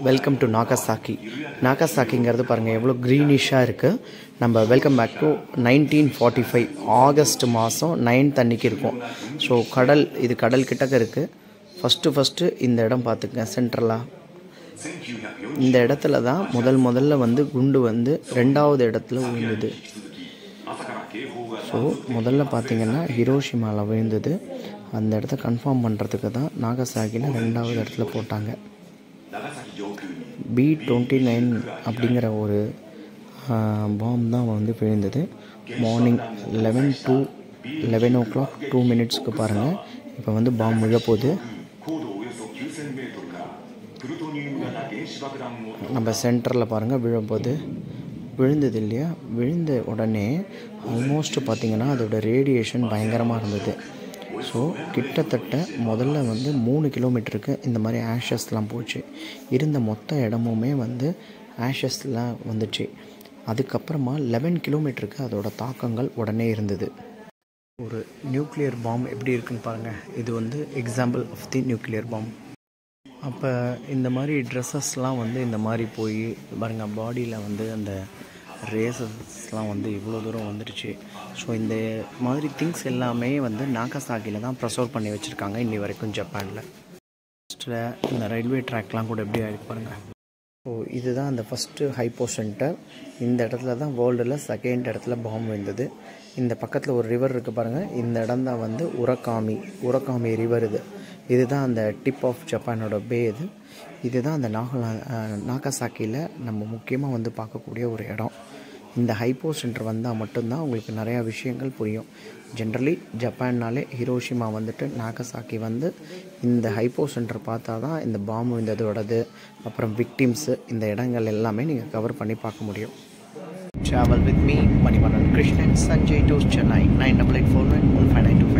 Welcome to Nagasaki. நாகசாக்கிங்கிறது பாருங்கள் எவ்வளோ க்ரீனிஷாக இருக்குது. நம்ம வெல்கம் பேக் டு 1945 ஆகஸ்ட் மாதம் 9th அன்னைக்கு இருக்கும். ஸோ இது கடல் கிட்டக்க இருக்குது. ஃபஸ்ட்டு இந்த இடம் பார்த்துக்கங்க. சென்ட்ரலாக இந்த இடத்துல தான் முதல்ல வந்து குண்டு வந்து 2வது இடத்துல விழுந்தது. ஸோ முதல்ல பார்த்திங்கன்னா ஹிரோஷிமாவில் விழுந்தது. அந்த இடத்த கன்ஃபார்ம் பண்ணுறதுக்கு தான் நாகசாக்கியில் 2வது இடத்துல போட்டாங்க. B-29 அப்படிங்கிற ஒரு பாம் தான் வந்து விழுந்தது. மார்னிங் 11 to 11 o'clock 2 minutesக்கு பாருங்கள். இப்போ வந்து பாம் விழப்போகுது. நம்ம சென்டரில் பாருங்கள் விழும்போது விழுந்தது இல்லையா. விழுந்த உடனே ஆல்மோஸ்ட் பார்த்திங்கன்னா அதோட ரேடியேஷன் பயங்கரமாக இருந்தது. ஸோ கிட்டத்தட்ட முதல்ல வந்து 3 கிலோமீட்டருக்கு இந்த மாதிரி ஆஷஸ்லாம் போச்சு. இருந்த மொத்த இடமுமே வந்து ஆஷஸ்லாம் வந்துச்சு. அதுக்கப்புறமா 11 கிலோமீட்டருக்கு அதோட தாக்கங்கள் உடனே இருந்தது. ஒரு நியூக்ளியர் பாம் எப்படி இருக்குன்னு பாருங்கள். இது வந்து example of the nuclear bomb. அப்போ இந்த மாதிரி ட்ரெஸ்ஸஸ்லாம் வந்து இந்த மாதிரி போய் பாருங்கள் பாடியில் வந்து அந்த ரேசஸ்லாம் வந்து இவ்வளோ தூரம் வந்துடுச்சு. ஸோ இந்த மாதிரி திங்ஸ் எல்லாமே வந்து நாகசாக்கியில் தான் ப்ரிசர்வ் பண்ணி வச்சுருக்காங்க இன்னி வரைக்கும் ஜப்பானில். ஃபஸ்ட்டில் இந்த ரயில்வே ட்ராக்லாம் கூட எப்படி ஆகிருக்கு பாருங்கள். ஸோ இதுதான் அந்த ஃபஸ்ட்டு ஹைப்போ சென்டர். இந்த இடத்துல தான் வேர்ல்டில் 2nd இடத்துல பாம் விழுந்தது. இந்த பக்கத்தில் ஒரு ரிவர் இருக்குது பாருங்கள். இந்த இடம் தான் வந்து உரகாமி ரிவர். இதுதான் அந்த டிப் ஆஃப் ஜப்பானோட பே. இதுதான் அந்த நாகசாக்கியில் நம்ம முக்கியமாக வந்து பார்க்கக்கூடிய ஒரு இடம். இந்த ஹைப்போ சென்டர் வந்தால் மட்டும்தான் உங்களுக்கு நிறையா விஷயங்கள் புரியும். ஜென்ரலி ஜப்பான்னாலே ஹிரோஷிமா வந்துட்டு நாகசாக்கி வந்து இந்த ஹைப்போ சென்டர் பார்த்தா தான் இந்த பாம்பு விழுந்ததோடது அப்புறம் விக்டிம்ஸு இந்த இடங்கள் எல்லாமே நீங்கள் கவர் பண்ணி பார்க்க முடியும். Travel with me, Manivanan Krishnan, Sanjay to Chennai, 9884915925.